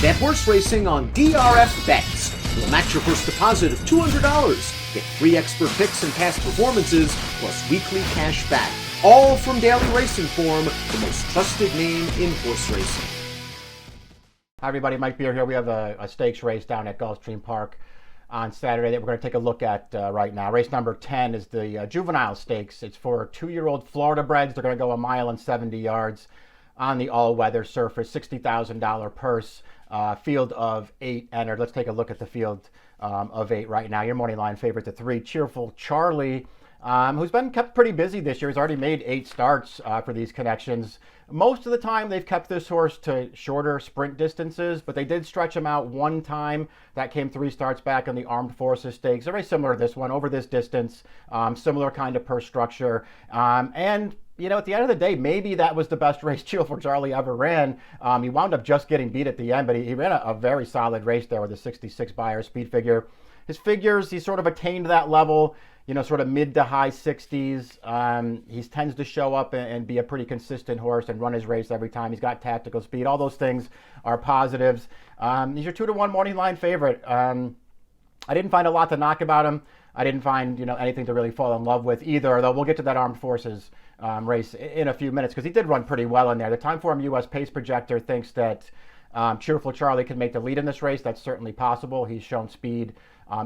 Bet horse racing on DRF Bets. We'll match your first deposit of $200. Get free expert picks and past performances, plus weekly cash back. All from Daily Racing Form, the most trusted name in horse racing. Hi everybody, Mike Beer here. We have a stakes race down at Gulfstream Park on Saturday that we're going to take a look at right now. Race number 10 is the Juvenile Stakes. It's for 2-year-old Florida breds. They're going to go 1 mile and 70 yards on the all-weather surface, $60,000 purse, field of 8 entered. Let's take a look at the field of 8 right now. Your morning line favorite, the 3, Cheerful Charlie, who's been kept pretty busy this year. He's already made 8 starts for these connections. Most of the time, they've kept this horse to shorter sprint distances, but they did stretch him out one time. That came 3 starts back in the Armed Forces Stakes. They're very similar to this one, over this distance, similar kind of purse structure. And, you know, at the end of the day, maybe that was the best race Cheerful Charlie ever ran. He wound up just getting beat at the end, but he ran a very solid race there with a 66 Beyer speed figure. His figures, he sort of attained that level, you know, sort of mid to high 60s. He tends to show up and be a pretty consistent horse and run his race every time. He's got tactical speed. All those things are positives. He's your 2-to-1 morning line favorite. I didn't find a lot to knock about him. I didn't find, you know, anything to really fall in love with either, though we'll get to that Armed Forces race in a few minutes because he did run pretty well in there. The Timeform US Pace Projector thinks that Cheerful Charlie can make the lead in this race. That's certainly possible. He's shown speed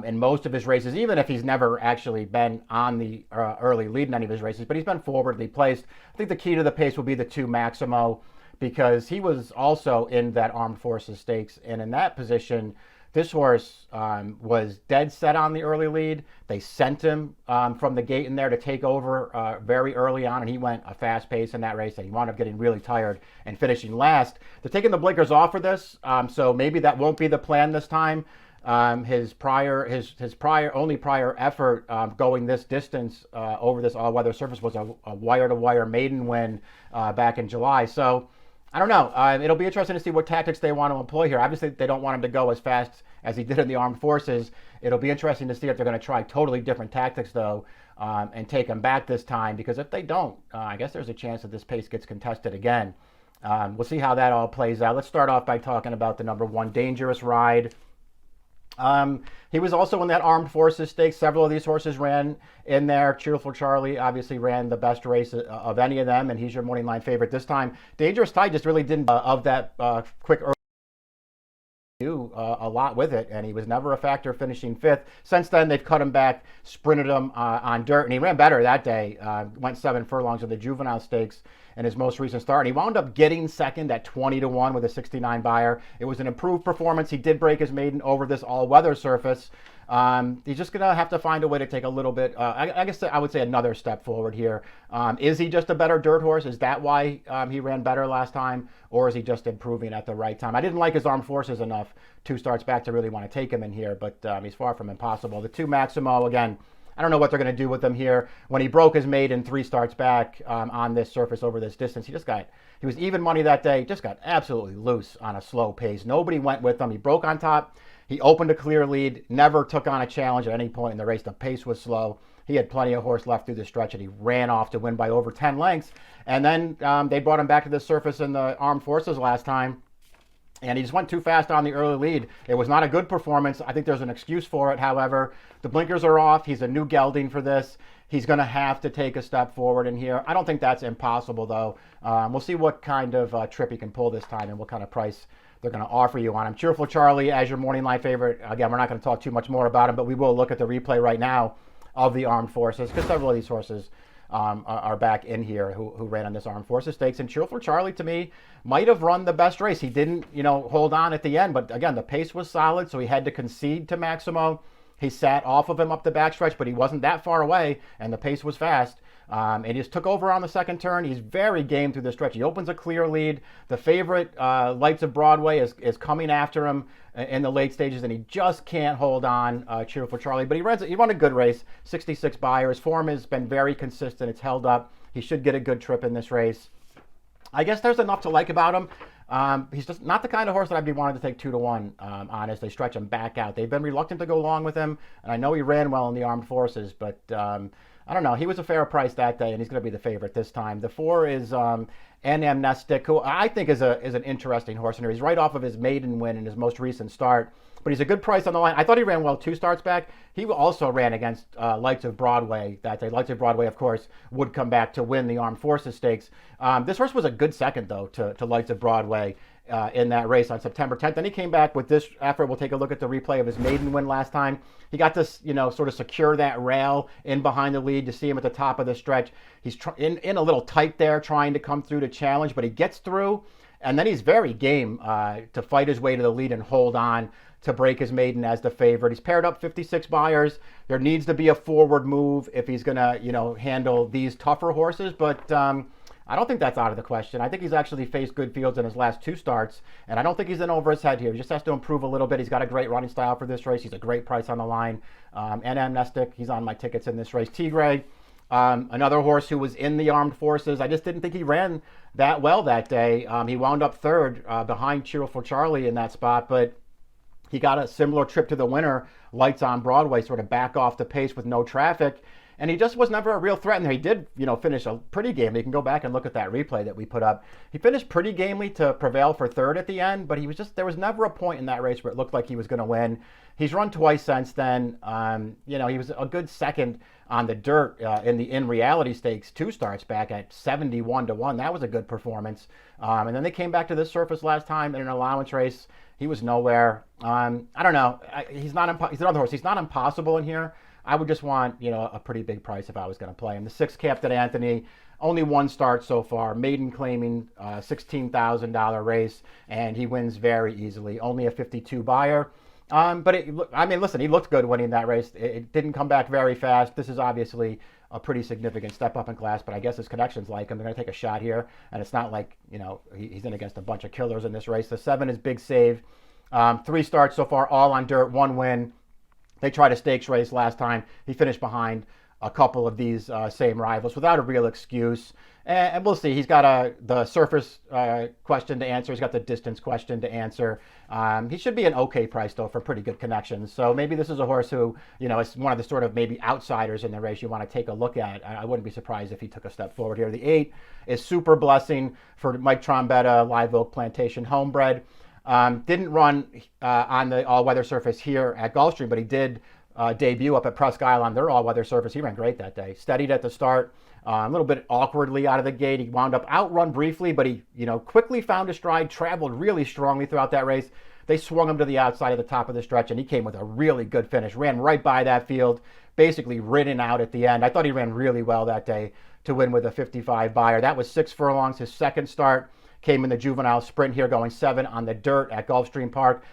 in most of his races, even if he's never actually been on the early lead in any of his races, but he's been forwardly placed. I think the key to the pace will be the 2 Maximo, because he was also in that Armed Forces Stakes, and in that position, this horse was dead set on the early lead. They sent him from the gate in there to take over very early on, and he went a fast pace in that race, and he wound up getting really tired and finishing last. They're taking the blinkers off for this, so maybe that won't be the plan this time. His only prior effort going this distance over this all-weather surface was a wire-to-wire maiden win back in July. So I don't know. It'll be interesting to see what tactics they want to employ here. Obviously, they don't want him to go as fast as he did in the Armed Forces. It'll be interesting to see if they're going to try totally different tactics, though, and take him back this time. Because if they don't, I guess there's a chance that this pace gets contested again. We'll see how that all plays out. Let's start off by talking about the number 1, Dangerous Ride. He was also in that Armed Forces Stakes. Several of these horses ran in there. Cheerful Charlie obviously ran the best race of any of them, and he's your morning line favorite this time. Dangerous Tide just really didn't of that quick early do a lot with it, and he was never a factor, finishing 5th. Since then, they've cut him back, sprinted him on dirt, and he ran better that day. Went 7 furlongs in the Juvenile Stakes in his most recent start, and he wound up getting second at 20-1 with a 69 Beyer. It was an improved performance. He did break his maiden over this all-weather surface. He's just going to have to find a way to take a little bit, I guess I would say another step forward here. Is he just a better dirt horse? Is that why he ran better last time? Or is he just improving at the right time? I didn't like his Armed Forces enough 2 starts back to really want to take him in here, but he's far from impossible. The 2 Maximo, again, I don't know what they're going to do with him here. When he broke his maiden 3 starts back on this surface over this distance, he was even money that day, just got absolutely loose on a slow pace. Nobody went with him. He broke on top. He opened a clear lead, never took on a challenge at any point in the race. The pace was slow. He had plenty of horse left through the stretch, and he ran off to win by over 10 lengths. And then they brought him back to the surface in the Armed Forces last time, and he just went too fast on the early lead. It was not a good performance. I think there's an excuse for it, however. The blinkers are off. He's a new gelding for this. He's going to have to take a step forward in here. I don't think that's impossible, though. We'll see what kind of trip he can pull this time and what kind of price they're going to offer you on him. Cheerful Charlie as your morning line favorite. Again, we're not going to talk too much more about him, but we will look at the replay right now of the Armed Forces, because several of these horses are back in here who ran on this Armed Forces Stakes. And Cheerful Charlie, to me, might have run the best race. He didn't, you know, hold on at the end, but again, the pace was solid, so he had to concede to Maximo. He sat off of him up the backstretch, but he wasn't that far away, and the pace was fast. And he just took over on the second turn. He's very game through the stretch. He opens a clear lead. The favorite, Lights of Broadway, is coming after him in the late stages, and he just can't hold on, Cheerful Charlie. But he run a good race, 66 Beyer. His form has been very consistent. It's held up. He should get a good trip in this race. I guess there's enough to like about him. He's just not the kind of horse that I'd be wanting to take 2-1 on as they stretch him back out. They've been reluctant to go along with him, and I know he ran well in the Armed Forces, but I don't know. He was a fair price that day, and he's going to be the favorite this time. The 4 is Anamnestic, who I think is an interesting horse in here. He's right off of his maiden win in his most recent start, but he's a good price on the line. I thought he ran well 2 starts back. He also ran against Lights of Broadway that day. Lights of Broadway, of course, would come back to win the Armed Forces Stakes. This horse was a good second, though, to Lights of Broadway in that race on September 10th. Then he came back with this effort. We'll take a look at the replay of his maiden win last time. He got to, sort of secure that rail in behind the lead to see him at the top of the stretch. He's in a little tight there, trying to come through to challenge, but he gets through, and then he's very game to fight his way to the lead and hold on to break his maiden as the favorite. He's paired up 56 buyers. There needs to be a forward move if he's going to, handle these tougher horses, but I don't think that's out of the question. I think he's actually faced good fields in his last 2 starts, and I don't think he's in over his head here. He just has to improve a little bit. He's got a great running style for this race. He's a great price on the line. Anamnestic, he's on my tickets in this race. Tigre, another horse who was in the Armed Forces. I just didn't think he ran that well that day. He wound up 3rd behind Cheerful Charlie in that spot, but he got a similar trip to the winner, Lights on Broadway, sort of back off the pace with no traffic. And he just was never a real threat in there. He did, finish a pretty gamely. You can go back and look at that replay that we put up. He finished pretty gamely to prevail for 3rd at the end, but there was never a point in that race where it looked like he was going to win. He's run twice since then. He was a good second on the dirt in the In Reality Stakes 2 starts back at 71-1. That was a good performance. And then they came back to this surface last time in an allowance race. He was nowhere. I don't know. He's another horse. He's not impossible in here. I would just want, a pretty big price if I was going to play him. The 6 Captain Anthony, only 1 start so far, maiden claiming $16,000 race, and he wins very easily. Only a 52 buyer. Listen, he looked good winning that race. It didn't come back very fast. This is obviously a pretty significant step up in class, but I guess his connections like him. They're going to take a shot here, and it's not like, he's in against a bunch of killers in this race. The 7 is Big Save. 3 starts so far, all on dirt, 1 win. They tried a stakes race last time. He finished behind a couple of these same rivals without a real excuse. And we'll see. He's got the surface question to answer. He's got the distance question to answer. He should be an okay price, though, for pretty good connections. So maybe this is a horse who, is one of the sort of maybe outsiders in the race you want to take a look at. I wouldn't be surprised if he took a step forward here. The 8 is Super Blessing for Mike Trombetta, Live Oak Plantation Homebred. Didn't run on the all-weather surface here at Gulfstream, but he did debut up at Presque Isle on their all-weather surface. He ran great that day. Steadied at the start, a little bit awkwardly out of the gate. He wound up outrun briefly, but he quickly found his stride, traveled really strongly throughout that race. They swung him to the outside of the top of the stretch, and he came with a really good finish. Ran right by that field, basically ridden out at the end. I thought he ran really well that day to win with a 55 buyer. That was 6 furlongs, his second start. Came in the juvenile sprint here, going 7 on the dirt at Gulfstream Park.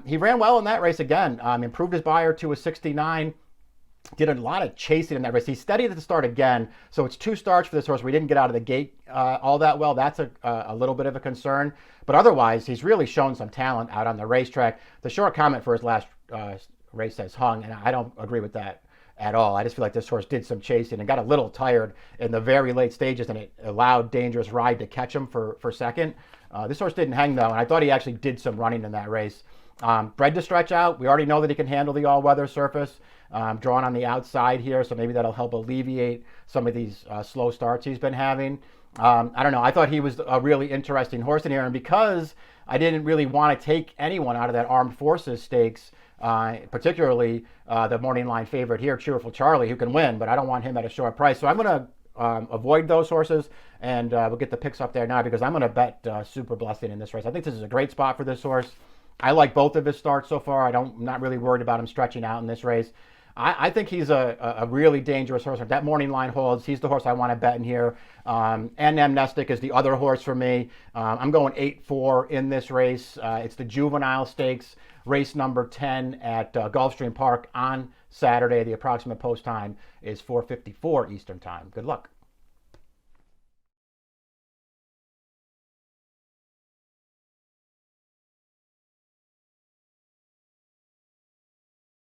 He ran well in that race again. Improved his buyer to a 69. Did a lot of chasing in that race. He steadied at the start again. So it's 2 starts for this horse. We didn't get out of the gate all that well. That's a little bit of a concern. But otherwise, he's really shown some talent out on the racetrack. The short comment for his last race says hung, and I don't agree with that at all. I just feel like this horse did some chasing and got a little tired in the very late stages, and it allowed Dangerous Ride to catch him for second. This horse didn't hang, though, and I thought he actually did some running in that race. Bred to stretch out. We already know that he can handle the all-weather surface. Drawn on the outside here, so maybe that'll help alleviate some of these slow starts he's been having. I don't know. I thought he was a really interesting horse in here, and because I didn't really want to take anyone out of that Armed Forces Stakes, particularly the morning line favorite here, Cheerful Charlie, who can win, but I don't want him at a short price. So I'm going to avoid those horses, and we'll get the picks up there now because I'm going to bet Super Blessing in this race. I think this is a great spot for this horse. I like both of his starts so far. I'm not really worried about him stretching out in this race. I think he's a really dangerous horse. If that morning line holds, he's the horse I want to bet in here. Anamnestic is the other horse for me. I'm going 8-4 in this race. It's the Juvenile Stakes, race number 10 at Gulfstream Park on Saturday. The approximate post time is 4:54 Eastern Time. Good luck.